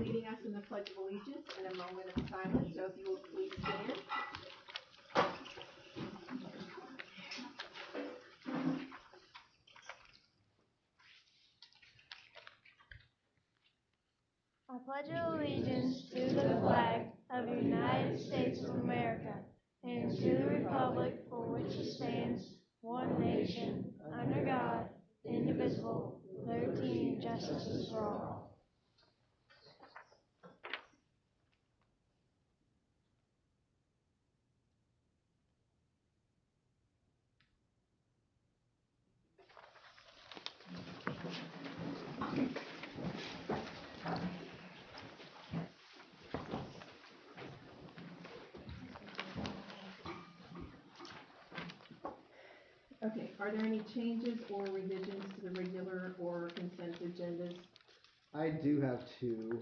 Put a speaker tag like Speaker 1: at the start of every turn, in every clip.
Speaker 1: leading us in the Pledge of Allegiance and a moment of silence. So if you will please stand.
Speaker 2: I pledge allegiance to the flag of the United States of America and to the republic for which it stands, one nation, under God, indivisible, liberty and justice for all.
Speaker 1: Okay, are there any changes or revisions to the regular or consent agendas?
Speaker 3: I do have two.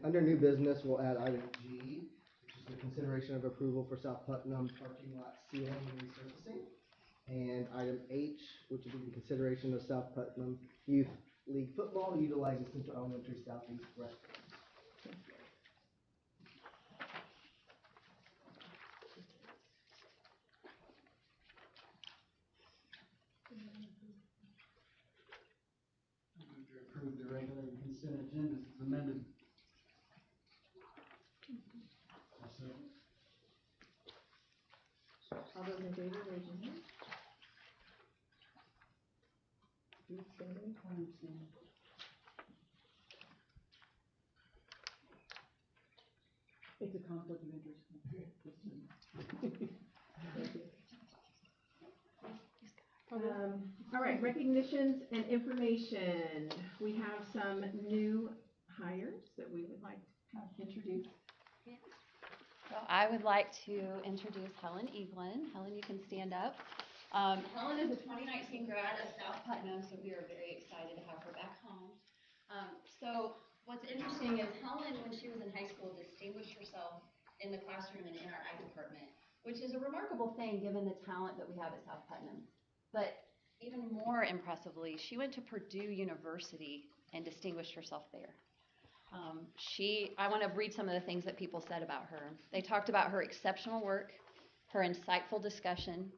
Speaker 3: Under new business, we'll add item G, which is the consideration of approval for South Putnam parking lot sealing and resurfacing. And item H, which will be the consideration of South Putnam Youth League football utilizing Central Elementary Southeast restrooms.
Speaker 4: Approve the regular consent agenda as amended.
Speaker 1: All those in favor, raise your hand. You abstaining?
Speaker 4: It's a conflict of interest.
Speaker 1: All right, recognitions and information. We have some new hires that we would like to introduce.
Speaker 5: So I would like to introduce Helen Evelyn. Helen, you can stand up. Helen is a 2019 grad at South Putnam, so we are very excited to have her back home. So what's interesting is Helen, when she was in high school, distinguished herself in the classroom and in our ag department, which is a remarkable thing given the talent that we have at South Putnam. But even more impressively, she went to Purdue University and distinguished herself there. I want to read some of the things that people said about her. They talked about her exceptional work, her insightful discussion,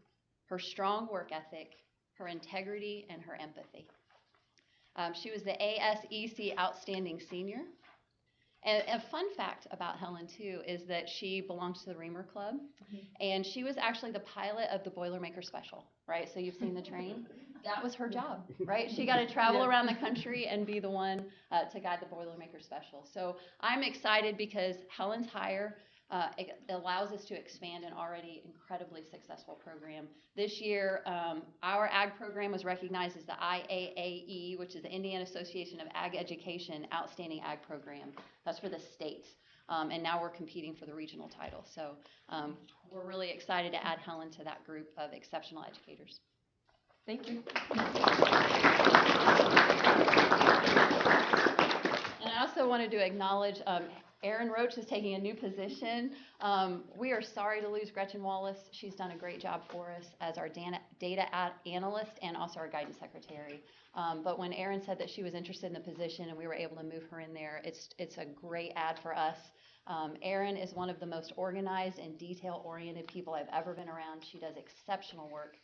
Speaker 5: her strong work ethic, her integrity, and her empathy. She was the ASEC Outstanding Senior. And a fun fact about Helen, too, is that she belongs to the Reamer Club, and she was actually the pilot of the Boilermaker Special, right? So you've seen the train. That was her job, right? She got to travel around the country and be the one to guide the Boilermaker Special. So I'm excited because Helen's hire allows us to expand an already incredibly successful program. This year, our ag program was recognized as the IAAE, which is the Indiana Association of Ag Education Outstanding Ag Program. That's for the state. And now we're competing for the regional title. So we're really excited to add Helen to that group of exceptional educators. Thank you. And I also wanted to acknowledge Erin Roach is taking a new position. We are sorry to lose Gretchen Wallace. She's done a great job for us as our data analyst and also our guidance secretary. But when Erin said that she was interested in the position and we were able to move her in there, it's a great add for us. Erin is one of the most organized and detail-oriented people I've ever been around. She does exceptional work,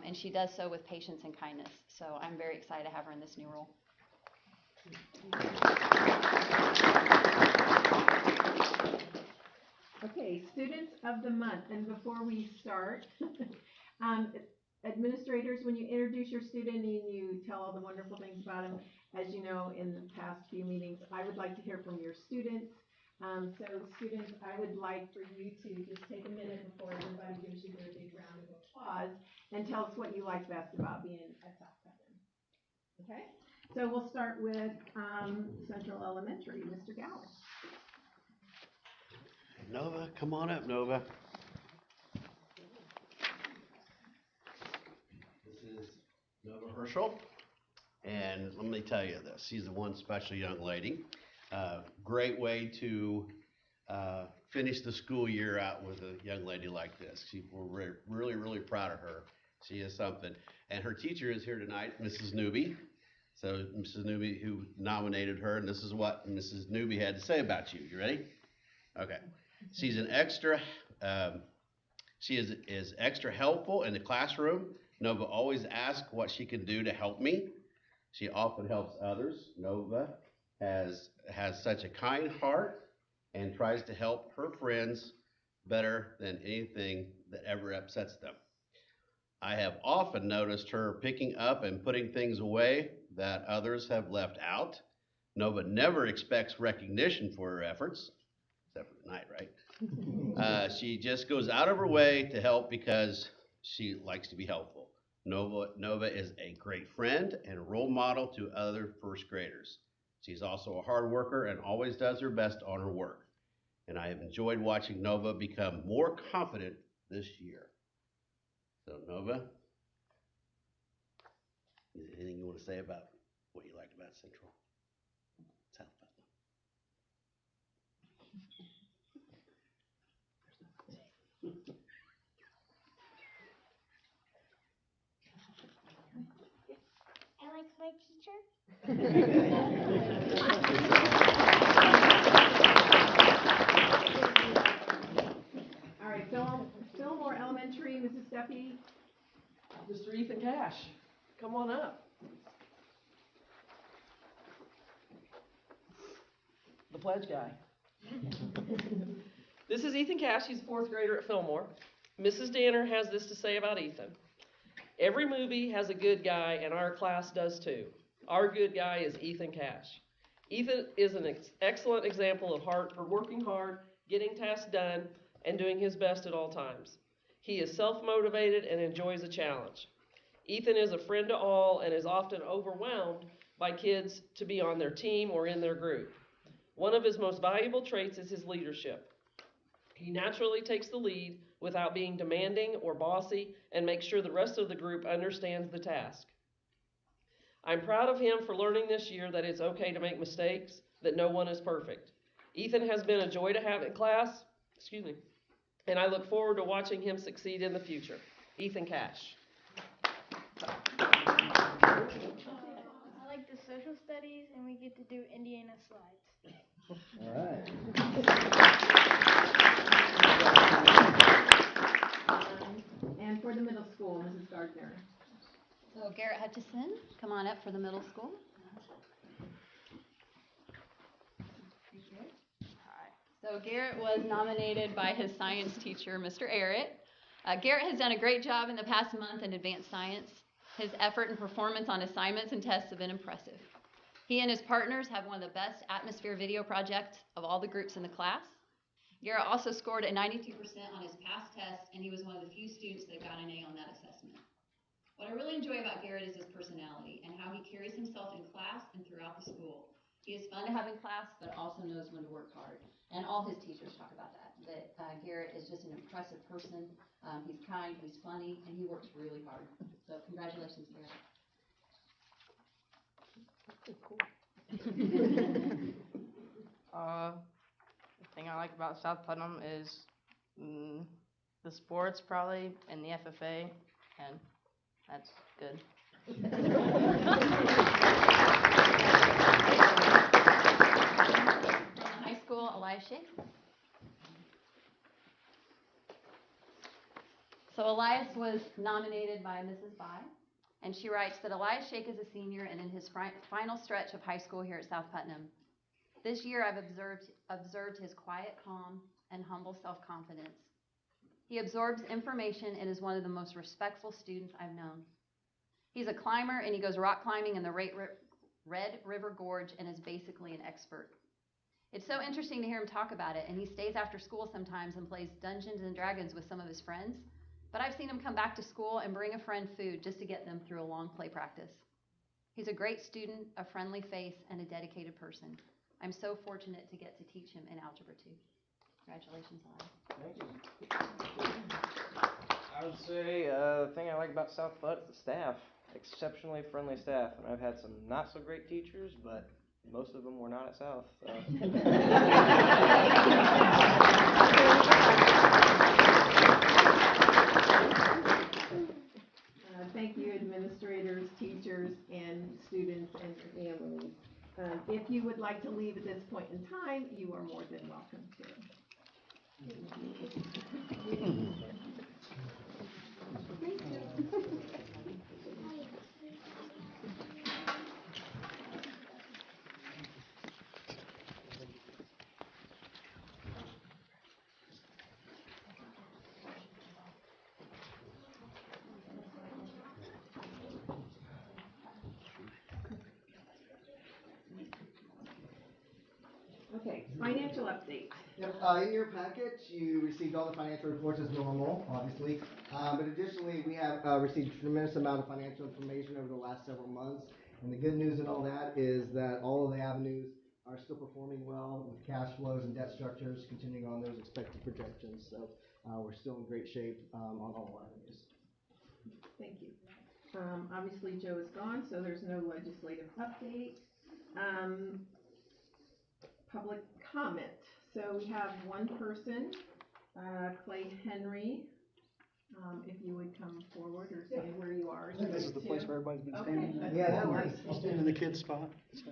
Speaker 5: and she does so with patience and kindness. So I'm very excited to have her in this new role.
Speaker 1: Okay, students of the month. And before we start, administrators, when you introduce your student and you tell all the wonderful things about them, as you know in the past few meetings, I would like to hear from your students. So students, I would like for you to just take a minute before everybody gives you their big round of applause and tell us what you like best about being at South Putnam. Okay? So we'll start with Central Elementary, Mr. Gower.
Speaker 6: Nova, come on up, Nova. This is Nova Herschel, and let me tell you this. She's the one special young lady. Great way to finish the school year out with a young lady like this. We're really, really proud of her. She is something. And her teacher is here tonight, Mrs. Newby. So Mrs. Newby, who nominated her, and this is what Mrs. Newby had to say about you. You ready? Okay. She's an extra, she is extra helpful in the classroom. Nova always asks what she can do to help me. She often helps others. Nova has such a kind heart and tries to help her friends better than anything that ever upsets them. I have often noticed her picking up and putting things away that others have left out. Nova never expects recognition for her efforts, except for tonight, right? She just goes out of her way to help because she likes to be helpful. Nova is a great friend and a role model to other first graders. She's also a hard worker and always does her best on her work. And I have enjoyed watching Nova become more confident this year. So Nova, is there anything you want to say about what you like about Central South Putnam?
Speaker 2: I like my teacher.
Speaker 1: All right, Fillmore Elementary, Mrs. Steffi.
Speaker 7: Mr. Ethan Cash, come on up. The pledge guy. This is Ethan Cash. He's a fourth grader at Fillmore. Mrs. Danner has this to say about Ethan. Every movie has a good guy, and our class does too. Our good guy is Ethan Cash. Ethan is an excellent example of working hard, getting tasks done, and doing his best at all times. He is self-motivated and enjoys a challenge. Ethan is a friend to all and is often overwhelmed by kids to be on their team or in their group. One of his most valuable traits is his leadership. He naturally takes the lead without being demanding or bossy and makes sure the rest of the group understands the task. I'm proud of him for learning this year that it's okay to make mistakes, that no one is perfect. Ethan has been a joy to have in class, and I look forward to watching him succeed in the future. Ethan Cash.
Speaker 2: I like the social studies, and we get to do Indiana slides.
Speaker 3: All right.
Speaker 1: And for the middle school, Mrs. Gardner.
Speaker 5: So Garrett Hutchison, come on up for the middle school. Hi. So Garrett was nominated by his science teacher, Mr. Arrett. Garrett has done a great job in the past month in advanced science. His effort and performance on assignments and tests have been impressive. He and his partners have one of the best atmosphere video projects of all the groups in the class. Garrett also scored a 92% on his past test, and he was one of the few students that got an A on that assessment. What I really enjoy about Garrett is his personality and how he carries himself in class and throughout the school. He is fun to have in class, but also knows when to work hard. And all his teachers talk about that. Garrett is just an impressive person. He's kind, he's funny, and he works really hard. So congratulations, Garrett.
Speaker 8: The thing I like about South Putnam is the sports probably and the FFA, and that's good.
Speaker 5: From high school, Elias Shake. So Elias was nominated by Mrs. Bai, and she writes that Elias Shake is a senior and in his final stretch of high school here at South Putnam. This year I've observed his quiet calm and humble self-confidence. He absorbs information and is one of the most respectful students I've known. He's a climber and he goes rock climbing in the Red River Gorge and is basically an expert. It's so interesting to hear him talk about it, and he stays after school sometimes and plays Dungeons and Dragons with some of his friends. But I've seen him come back to school and bring a friend food just to get them through a long play practice. He's a great student, a friendly face, and a dedicated person. I'm so fortunate to get to teach him in Algebra 2. Congratulations, Elias.
Speaker 8: Thank you. I would say the thing I like about South Putt is the staff. Exceptionally friendly staff. And I've had some not so great teachers, but most of them were not at South. So.
Speaker 1: Thank you, administrators, teachers, and students, and If you would like to leave at this point in time, you are more than welcome to. Okay, financial update.
Speaker 3: Yep, in your packet, you received all the financial reports as normal, obviously. But additionally, we have received a tremendous amount of financial information over the last several months. And the good news in all that is that all of the avenues are still performing well with cash flows and debt structures continuing on those expected projections. So we're still in great shape on all avenues.
Speaker 1: Thank you. Obviously, Joe is gone, so there's no legislative update. Public comment. So we have one person, Clay Henry. If you would come forward or say where you are.
Speaker 9: I think this is the place where everybody's been
Speaker 1: Okay.
Speaker 9: standing.
Speaker 3: Yeah, that works.
Speaker 9: I'll stand in the kids' spot. So,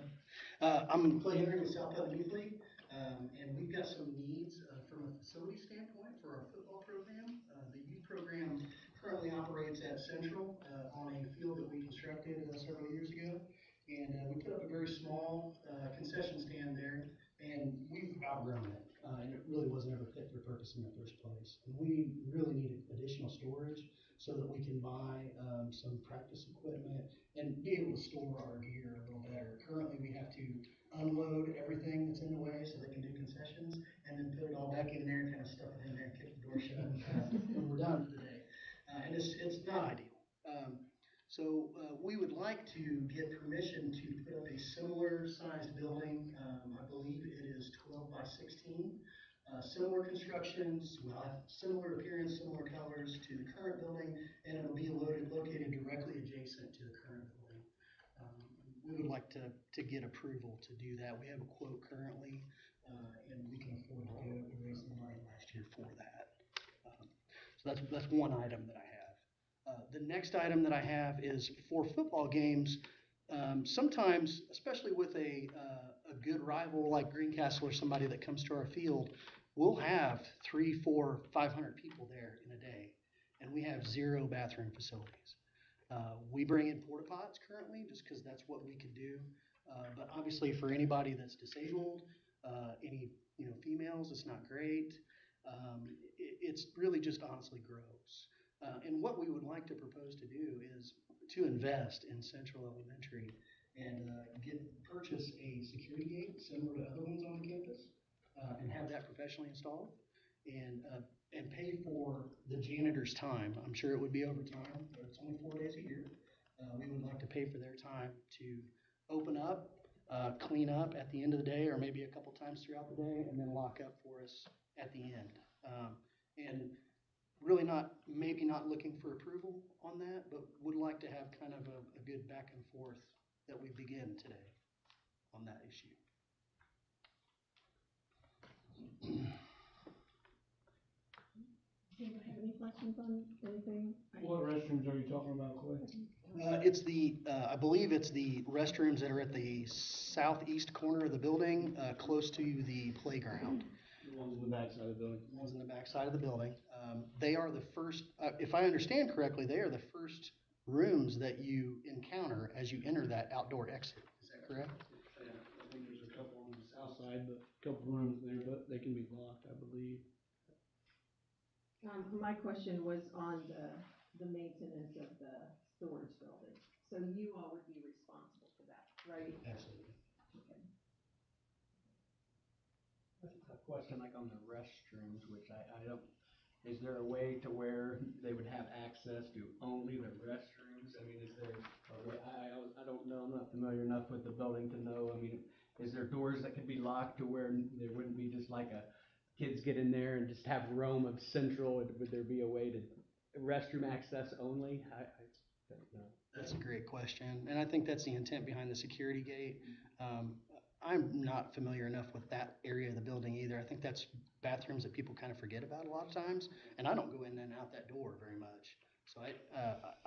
Speaker 9: I'm Clay Henry with South Putnam Youth League, and we've got some needs from a facility standpoint for our football program. The youth program currently operates at Central on a field that we constructed several years ago, and we put up a very small concession stand there, and we've outgrown it. And it really wasn't ever fit for purpose in the first place. And we really needed additional storage so that we can buy some practice equipment and be able to store our gear a little better. Currently, we have to unload everything that's in the way so they can do concessions, and then put it all back in there and kind of stuff it in there and kick the door shut when we're done for the day. And it's not ideal. So we would like to get permission to put up a similar sized building. I believe it is 12 by 16. Similar constructions, will have similar appearance, similar colors to the current building, and it will be located directly adjacent to the current building. We would like to get approval to do that. We have a quote currently, and we can afford to do it. We raised the money last year for that. So that's one item that I have. The next item that I have is for football games. Sometimes, especially with a good rival like Greencastle or somebody that comes to our field, we'll have 300, 400, 500 people there in a day, and we have 0 bathroom facilities. We bring in porta pots currently just because that's what we can do. But obviously, for anybody that's disabled, any females, it's not great. It's really just honestly gross. And what we would like to propose to do is to invest in Central Elementary and purchase a security gate similar to other ones on campus, and have that professionally installed, and pay for the janitor's time. I'm sure it would be overtime, but it's only 4 days a year. We would like to pay for their time to open up, clean up at the end of the day, or maybe a couple times throughout the day, and then lock up for us at the end. And really maybe not looking for approval on that, but would like to have kind of a good back and forth that we begin today on that issue.
Speaker 1: Do you have any questions on anything?
Speaker 4: What restrooms are you talking about, Clay?
Speaker 9: It's I believe it's the restrooms that are at the southeast corner of the building, close to the playground.
Speaker 4: The ones in the back side of the building.
Speaker 9: The ones in the back side of the building. They are the first, if I understand correctly, they are the first rooms that you encounter as you enter that outdoor exit. Is that correct?
Speaker 4: Yeah, I think there's a couple on the south side, but a couple rooms there, but they can be locked, I believe.
Speaker 1: My question was on the maintenance of the storage building. So you all would be responsible for that, right?
Speaker 9: Absolutely.
Speaker 1: Okay.
Speaker 4: That's a tough question, like on the restrooms, which I don't, is there a way to where they would have access to only the restrooms? I mean, is there a way, I don't know, I'm not familiar enough with the building to know, I mean, is there doors that could be locked to where there wouldn't be just like kids get in there and just have roam of Central? Would there be a way to restroom access only? I don't know.
Speaker 9: That's a great question, and I think that's the intent behind the security gate. I'm not familiar enough with that area of the building either. I think that's bathrooms that people kind of forget about a lot of times, and I don't go in and out that door very much. So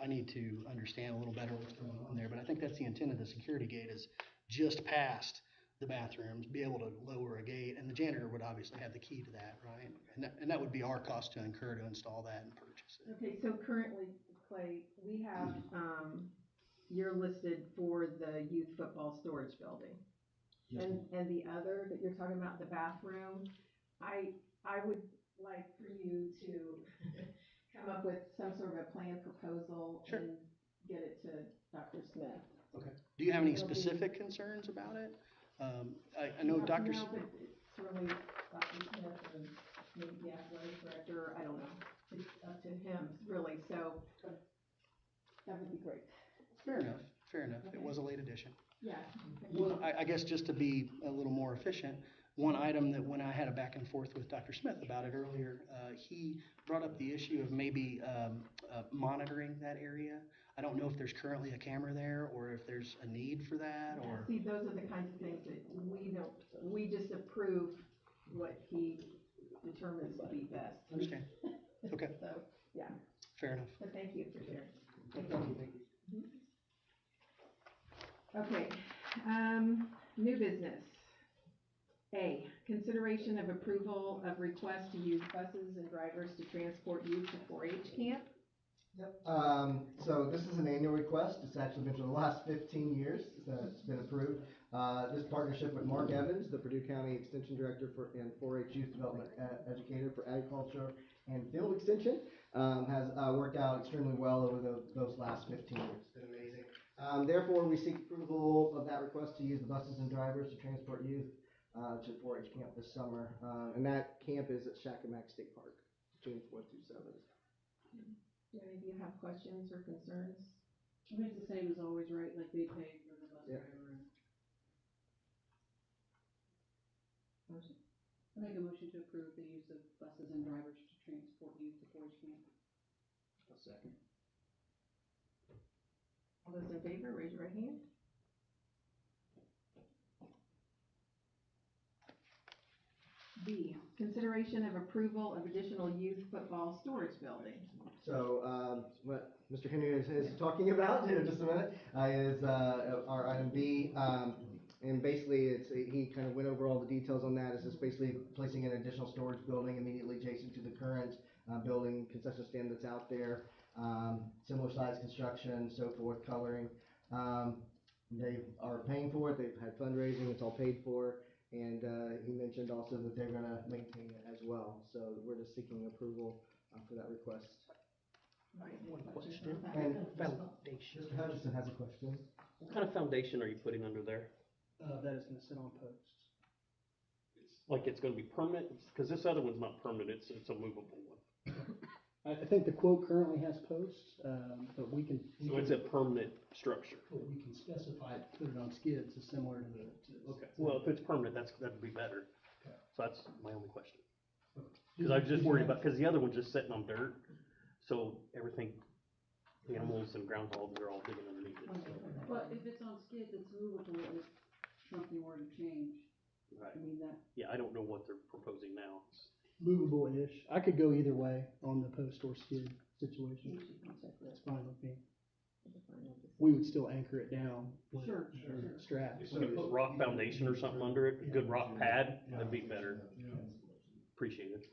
Speaker 9: I need to understand a little better what's going on there, but I think that's the intent of the security gate is just past the bathrooms, be able to lower a gate, and the janitor would obviously have the key to that, right? And that would be our cost to incur to install that and purchase it.
Speaker 1: Okay, so currently, Clay, we have, you're listed for the youth football storage building.
Speaker 9: Yes, ma'am.
Speaker 1: And the other that you're talking about, the bathroom, I would like for you to come up with some sort of a plan proposal
Speaker 9: Sure.
Speaker 1: and get it to Dr. Smith.
Speaker 9: Okay. Do you have any
Speaker 1: It'll be-
Speaker 9: specific concerns about it? I know
Speaker 1: No,
Speaker 9: Dr.
Speaker 1: no, but it's really Dr. Smith and maybe the athletic director, I don't know. It's up to him, really, so that would be great.
Speaker 9: Fair enough, fair enough. It
Speaker 1: Okay.
Speaker 9: was a late addition.
Speaker 1: Yeah.
Speaker 9: Well, I guess just to be a little more efficient, one item that when I had a back and forth with Dr. Smith about it earlier, he brought up the issue of maybe monitoring that area. I don't know if there's currently a camera there or if there's a need for that or.
Speaker 1: See, those are the kinds of things that we just approve what he determines to be best.
Speaker 9: Understand. Okay,
Speaker 1: So, yeah,
Speaker 9: fair enough.
Speaker 1: but thank you for sharing.
Speaker 9: Thank you.
Speaker 1: Okay, new business. A, consideration of approval of request to use buses and drivers to transport youth to 4-H camp.
Speaker 3: Yep. So this is an annual request. It's actually been for the last 15 years that it's been approved. This partnership with Mark Evans, the Purdue County Extension Director and 4-H Youth Development Educator for Agriculture and Field Extension, has worked out extremely well over those last 15 years. It's been amazing. Therefore, we seek approval of that request to use the buses and drivers to transport youth to 4-H camp this summer. And that camp is at Shakamak State Park, June 4th through 7th.
Speaker 1: Do any of you have questions or concerns?
Speaker 10: I think it's the same as always, right? Like they pay for the bus
Speaker 3: Yeah.
Speaker 10: driver.
Speaker 1: Motion?
Speaker 10: I make a motion to approve the use of buses and drivers to transport youth to 4-H camp.
Speaker 3: A second.
Speaker 1: All those in favor, raise your right hand. B, consideration of approval of additional youth football storage building.
Speaker 3: So, what Mr. Henry is talking about here in just a minute, is, our item B. And basically, he kind of went over all the details on that. It's just basically placing an additional storage building immediately adjacent to the current, building concession stand that's out there. Similar size construction, so forth, coloring. They are paying for it. They've had fundraising. It's all paid for. And, he mentioned also that they're gonna maintain it as well. So we're just seeking approval, for that request.
Speaker 11: One question.
Speaker 3: And
Speaker 11: Foundation.
Speaker 3: Mr. Hutchinson has a question.
Speaker 11: What kind of foundation are you putting under there?
Speaker 9: That is gonna sit on posts.
Speaker 11: Like it's gonna be permanent? Because this other one's not permanent, it's a movable one.
Speaker 12: I think the quote currently has posts, but we can.
Speaker 11: So it's a permanent structure.
Speaker 12: We can specify it, put it on skids, it's similar to the.
Speaker 11: Okay, well, if it's permanent, that'd be better.
Speaker 12: Okay.
Speaker 11: So that's my only question. Because I was just worried about, because the other one's just sitting on dirt, so everything, animals and groundhogs are all digging underneath it. So.
Speaker 10: But if it's on skids, it's movable if something were to change.
Speaker 11: Right.
Speaker 10: I mean, that,
Speaker 11: Yeah, I don't know what they're proposing now.
Speaker 12: Movable-ish. I could go either way on the post or skid situation. That's fine with me. We would still anchor it down with
Speaker 10: Sure.
Speaker 12: straps.
Speaker 11: If you could put rock foundation or something under it, a good rock pad, that'd be better. Appreciate it.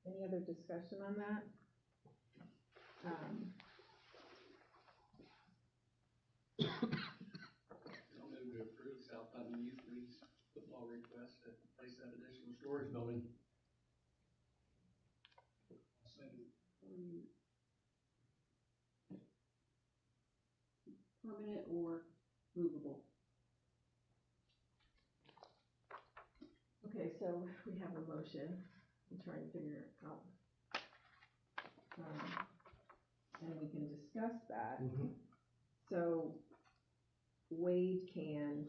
Speaker 1: Any other discussion on that?
Speaker 4: I'll move to approve South Putnam Youth League's football request to place that additional storage building.
Speaker 10: permanent or movable.
Speaker 1: Okay, so we have a motion. I'm trying to figure it out. And we can discuss that. So Wade can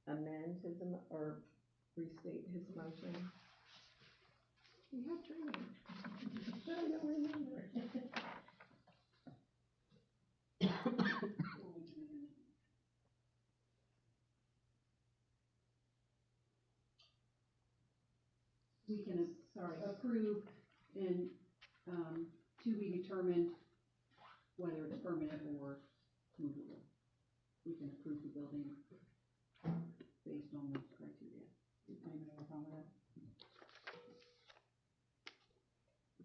Speaker 1: amend his, or restate his motion. We have training. But I don't remember.
Speaker 10: We can, approve And, to be determined whether it's permanent or movable. We can approve the building based on those criteria. Does anybody have a problem with that?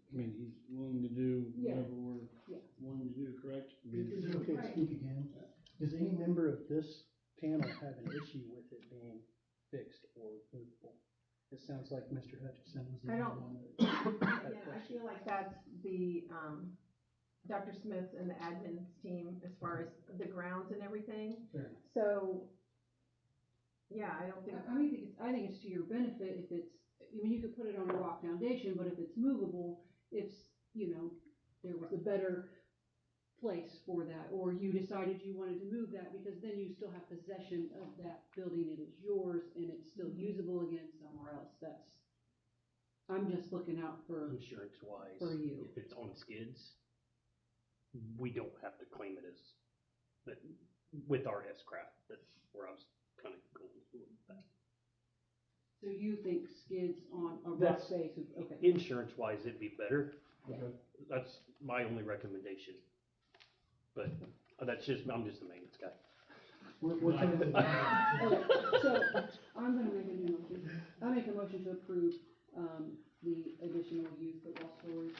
Speaker 13: I mean, he's willing to do
Speaker 10: Yeah.
Speaker 13: whatever we're
Speaker 10: Yeah.
Speaker 13: willing to do, correct? I mean,
Speaker 12: Is it okay to speak again? Does any member of this panel have an issue with it being fixed or movable? It sounds like Mr. Hutchinson was the
Speaker 1: I
Speaker 12: only
Speaker 1: don't-
Speaker 12: one that
Speaker 1: Yeah,
Speaker 12: had
Speaker 1: I
Speaker 12: questions.
Speaker 1: feel like that's the, Dr. Smith and the admin's team as far as the grounds and everything.
Speaker 12: Fair enough.
Speaker 1: So, yeah, I don't think,
Speaker 10: I think it's to your benefit if it's, I mean, you could put it on a rock foundation, but if it's movable, if, there was a better place for that, or you decided you wanted to move that, because then you still have possession of that building, it is yours, and it's still usable again somewhere else, I'm just looking out for
Speaker 11: Insurance wise,
Speaker 10: For you.
Speaker 11: if it's on skids, we don't have to claim it as, but with our S-craft, that's where I was kind of going with that.
Speaker 10: So you think skids on a rock
Speaker 11: That's-
Speaker 10: base, okay.
Speaker 11: Insurance wise, it'd be better.
Speaker 10: Yeah.
Speaker 11: That's my only recommendation. But that's just, I'm just the maintenance guy.
Speaker 12: We're kind of-
Speaker 10: Okay, so I'm gonna make a new motion. I make a motion to approve, the additional youth football storage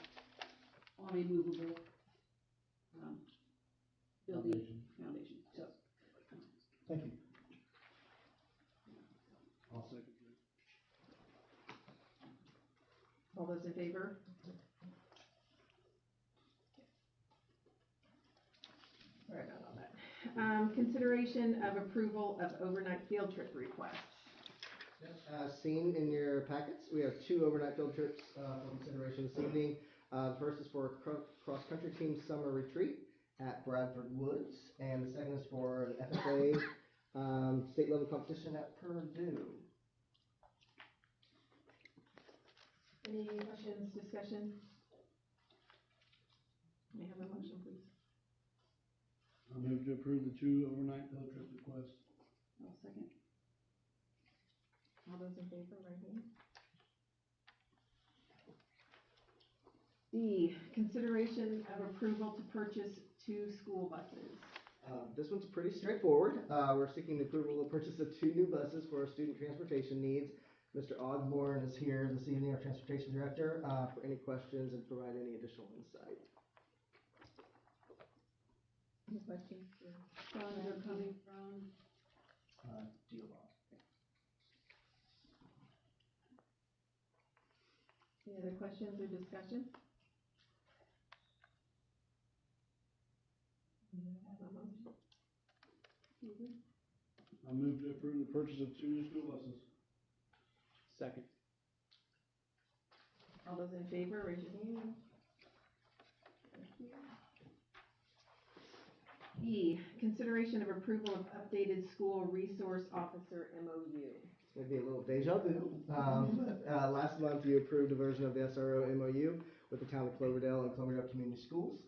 Speaker 10: on a movable, building foundation, so.
Speaker 12: Thank you.
Speaker 13: I'll second
Speaker 1: all those in favor? Sorry about all that. Consideration of approval of overnight field trip request.
Speaker 3: As seen in your packets, we have 2 overnight field trips for consideration this evening. The first is for a cross-country team summer retreat at Bradford Woods, and the second is for an FFA state level competition at Purdue.
Speaker 1: Any questions, discussion? May I have a motion, please?
Speaker 13: I move to approve the 2 overnight field trip requests.
Speaker 10: I'll second.
Speaker 1: All those in favor, right hand? D, consideration of approval to purchase 2 school buses.
Speaker 3: This one's pretty straightforward. We're seeking the approval to purchase of 2 new buses for our student transportation needs. Mr. Osborne is here this evening, our transportation director, for any questions and provide any additional insight.
Speaker 1: Any questions?
Speaker 10: Funds are coming from,
Speaker 3: Deal bond.
Speaker 1: Any other questions or discussion? May I have a motion?
Speaker 13: I move to approve the purchase of 2 new school buses.
Speaker 12: Second.
Speaker 1: All those in favor, raise your hand. Thank you. E, consideration of approval of updated school resource officer MOU.
Speaker 3: It's going to be a little deja vu. Last month you approved a version of the SRO MOU with the town of Cloverdale and Cloverdale Community Schools.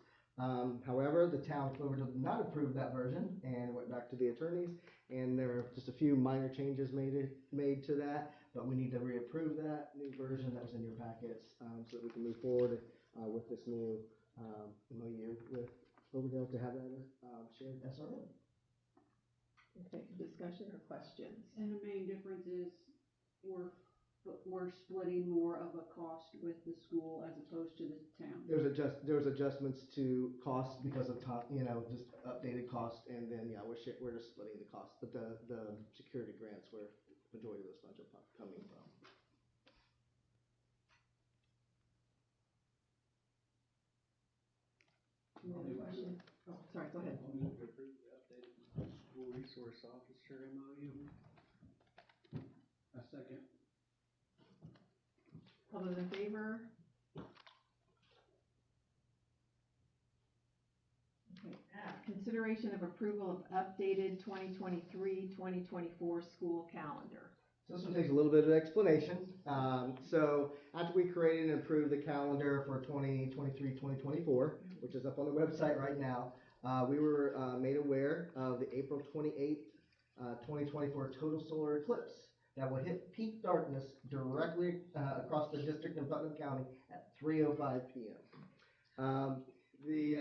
Speaker 3: However, the town of Cloverdale did not approve that version and went back to the attorneys, and there were just a few minor changes made to that, but we need to reapprove that new version that was in your packets so that we can move forward with this new MOU with Cloverdale to have that shared SRO.
Speaker 1: Okay, discussion or questions?
Speaker 10: and the main difference is we're splitting more of a cost with the school as opposed to the town.
Speaker 3: There was adjustments to cost because of just updated cost, and then we're just splitting the cost, but the security grants where the majority of those funds are coming from.
Speaker 1: Any other questions? Oh, sorry, go ahead.
Speaker 13: I'll move to approve the updated school resource officer MOU. A second.
Speaker 1: All those in favor? Okay, F, consideration of approval of updated 2023-2024 school calendar.
Speaker 3: So this one takes a little bit of explanation. So after we created and approved the calendar for 2023-2024, which is up on the website right now, we were made aware of the April 28th, 2024 total solar eclipse. that will hit peak darkness directly across the district in Putnam County at 3:05 p.m. The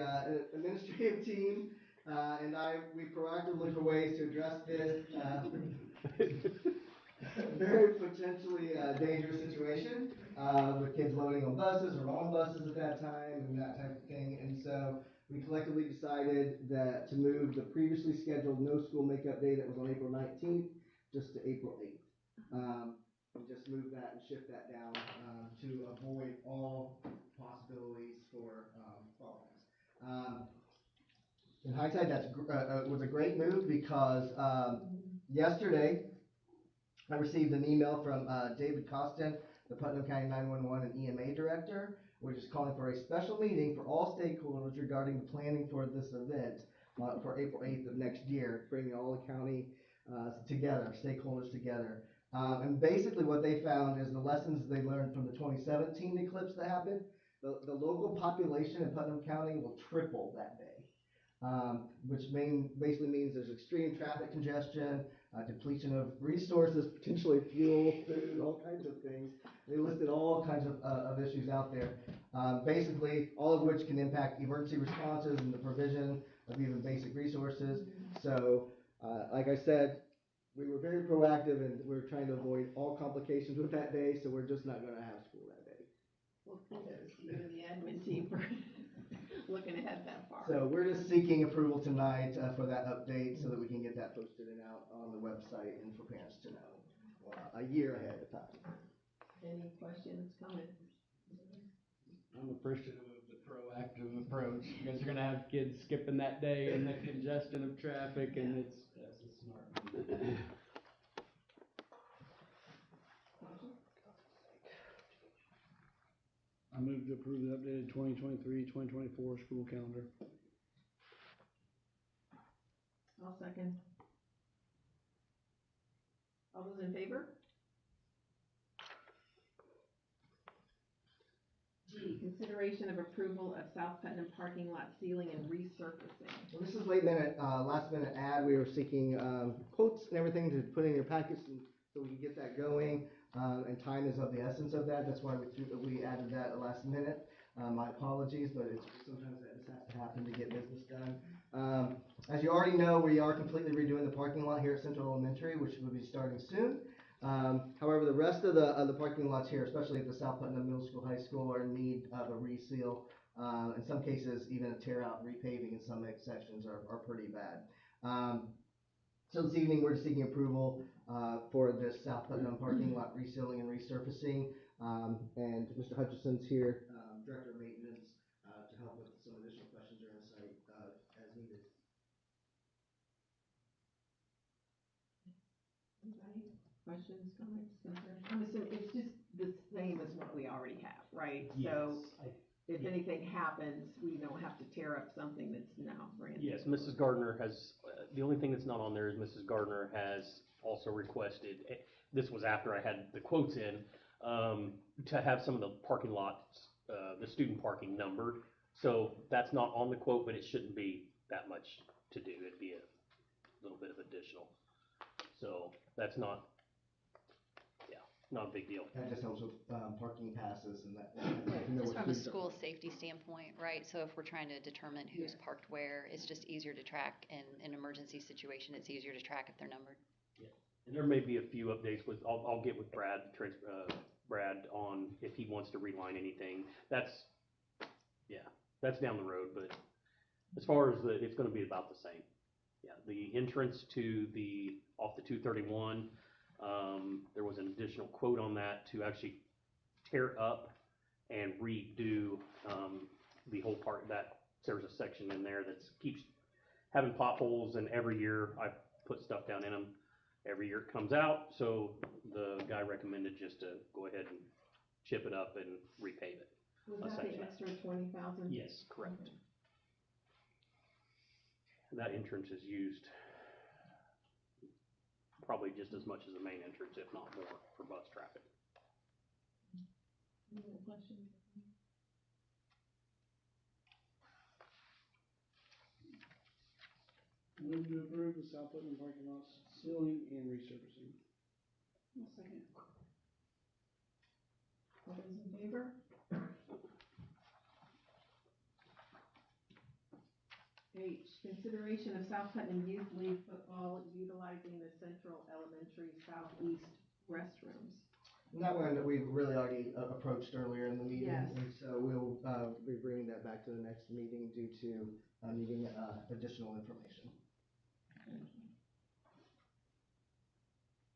Speaker 3: administrative team and we proactively look for ways to address this very potentially dangerous situation with kids loading on buses or on buses at that time and that type of thing. And so we collectively decided that to move the previously scheduled no school makeup day that was on April 19th just to April 8th. And just move that and shift that down to avoid all possibilities for problems. In hindsight, that was a great move because yesterday I received an email from David Costin, the Putnam County 911 and EMA director, which is calling for a special meeting for all stakeholders regarding the planning for this event for April 8th of next year, bringing all the county together, stakeholders together. And basically what they found is the lessons they learned from the 2017 eclipse that happened. The local population in Putnam County will triple that day. Which basically means there's extreme traffic congestion, depletion of resources, potentially fuel, food, all kinds of things. They listed all kinds of issues out there, basically all of which can impact emergency responses and the provision of even basic resources. So, like I said, we were very proactive and we were trying to avoid all complications with that day, so we're just not going to have school that day.
Speaker 1: Well, kudos to you and the admin team for looking ahead that far.
Speaker 3: So we're just seeking approval tonight for that update so that we can get that posted and out on the website and for parents to know a year ahead of time.
Speaker 1: Any questions, comments?
Speaker 4: I'm appreciative of the proactive approach, because you're gonna have kids skipping that day and the congestion of traffic, and that's a smart move.
Speaker 13: I move to approve the updated 2023-2024 school calendar.
Speaker 1: I'll second. All those in favor? G, consideration of approval of South Putnam parking lot sealing and resurfacing.
Speaker 3: Well, this is last minute ad. We were seeking quotes and everything to put in your packets so we can get that going. And time is of the essence of that. That's why we added that last minute. My apologies, but sometimes that just has to happen to get business done. As you already know, we are completely redoing the parking lot here at Central Elementary, which will be starting soon. However, the rest of the parking lots here, especially at the South Putnam Middle School, High School, are in need of a reseal. In some cases, even a tear out and repaving in some sections are pretty bad. So this evening, we're seeking approval for this South Putnam parking lot resealing and resurfacing. And Mr. Hutchison's here, Director of Maintenance, to help with some additional questions or insight as needed.
Speaker 1: Anybody? Questions, comments, concerns? I'm assuming it's just the same as what we already have, right?
Speaker 11: Yes,
Speaker 1: So if anything happens, we don't have to tear up something that's now brand new.
Speaker 11: Yes, Mrs. Gardner has, the only thing that's not on there is Mrs. Gardner has also requested, this was after I had the quotes in, to have some of the parking lots, the student parking numbered. So that's not on the quote, but it shouldn't be that much to do. It'd be a little bit of additional. So that's not, not a big deal.
Speaker 3: That just helps with parking passes and that.
Speaker 5: Just from a school safety standpoint, right? So if we're trying to determine who's parked where, it's just easier to track in an emergency situation. It's easier to track if they're numbered.
Speaker 11: Yeah. And there may be a few updates with, I'll get with Brad on if he wants to reline anything. That's down the road, but as far as it's gonna be about the same. Yeah, the entrance to off the 231, there was an additional quote on that to actually tear up and redo the whole part. There's a section in there that keeps having potholes, and every year I put stuff down in them. Every year it comes out, so the guy recommended just to go ahead and chip it up and repave it.
Speaker 1: Was that the extra 20,000?
Speaker 11: Yes, correct. That entrance is used probably just as much as the main entrance, if not more, for bus traffic.
Speaker 1: Any more questions?
Speaker 13: Move to approve the South Putnam parking lots sealing and resurfacing.
Speaker 10: I'll second.
Speaker 1: All those in favor? H, consideration of South Putnam Youth League football utilizing the Central Elementary Southeast restrooms.
Speaker 3: And that one we've really already approached earlier in the meeting.
Speaker 1: Yes.
Speaker 3: And so we'll be bringing that back to the next meeting due to needing additional information.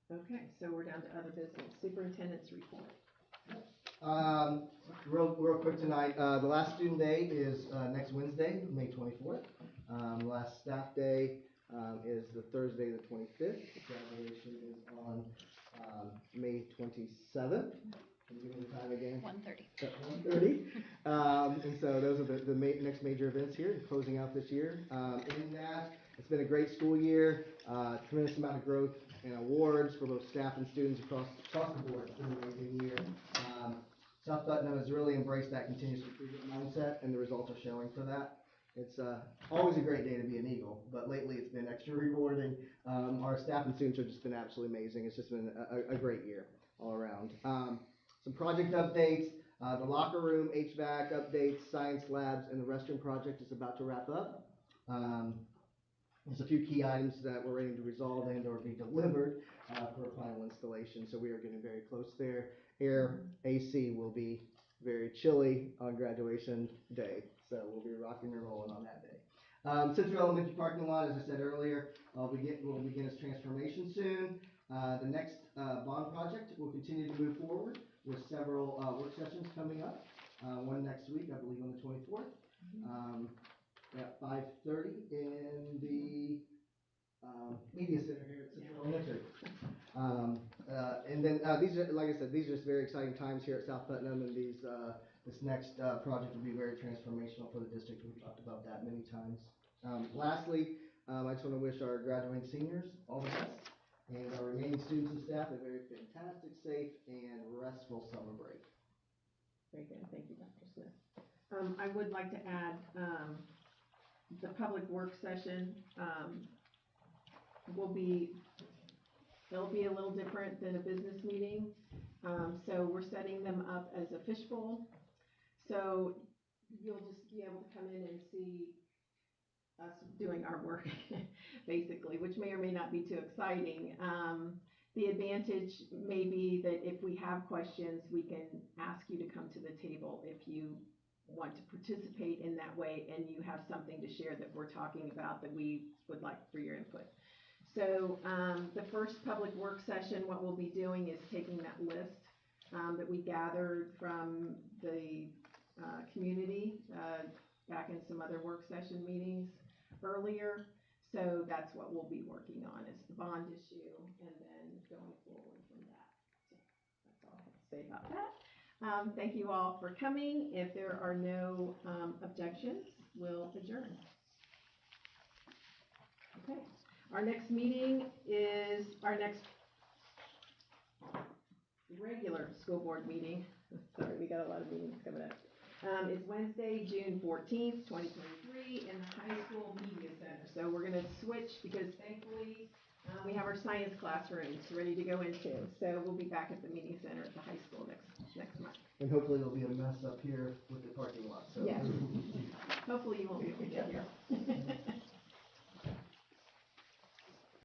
Speaker 1: Okay, so we're down to other business. Superintendent's report.
Speaker 3: Real quick tonight, the last student day is next Wednesday, May 24th. Last staff day is the Thursday, the 25th. Graduation is on May 27th. Can you give me the time again?
Speaker 5: 1:30.
Speaker 3: 1:30. And so those are the next major events here, closing out this year. In that, it's been a great school year, tremendous amount of growth and awards for both staff and students across the board. It's been an amazing year. South Putnam has really embraced that continuous improvement mindset, and the results are showing for that. It's always a great day to be an Eagle, but lately it's been extra rewarding. Our staff and students have just been absolutely amazing. It's just been a great year all around. Some project updates, the locker room, HVAC updates, science labs, and the restroom project is about to wrap up. There's a few key items that we're ready to resolve and or be delivered for final installation, so we are getting very close there. Air AC will be very chilly on graduation day, so we'll be rocking and rolling on that day. Central Elementary parking lot, as I said earlier, will begin its transformation soon. The next bond project will continue to move forward with several work sessions coming up. One next week, I believe on the 24th. At 5:30 in the media center here at Central Elementary. And then these are, like I said, these are just very exciting times here at South Putnam, and this next project will be very transformational for the district. We've talked about that many times. Lastly, I just want to wish our graduating seniors all the best, and our remaining students and staff a very fantastic, safe, and restful summer break.
Speaker 1: Very good. Thank you, Dr. Smith. I would like to add the public work session it'll be a little different than a business meeting. So we're setting them up as a fishbowl. So you'll just be able to come in and see us doing our work, basically, which may or may not be too exciting. The advantage may be that if we have questions, we can ask you to come to the table if you want to participate in that way and you have something to share that we're talking about that we would like for your input. So the first public work session, what we'll be doing is taking that list that we gathered from the community back in some other work session meetings earlier. So that's what we'll be working on, is the bond issue and then going forward from that. So that's all I have to say about that. Thank you all for coming. If there are no objections, we'll adjourn. Okay. Our next meeting is our next regular school board meeting. Sorry, we got a lot of meetings coming up. It's Wednesday, June 14th, 2023 in the high school media center. So we're going to switch because thankfully we have our science classrooms ready to go into. So we'll be back at the media center at the high school next month.
Speaker 3: And hopefully there'll be a mess up here with the parking lot. So.
Speaker 1: Yes. Hopefully you won't be able to get here.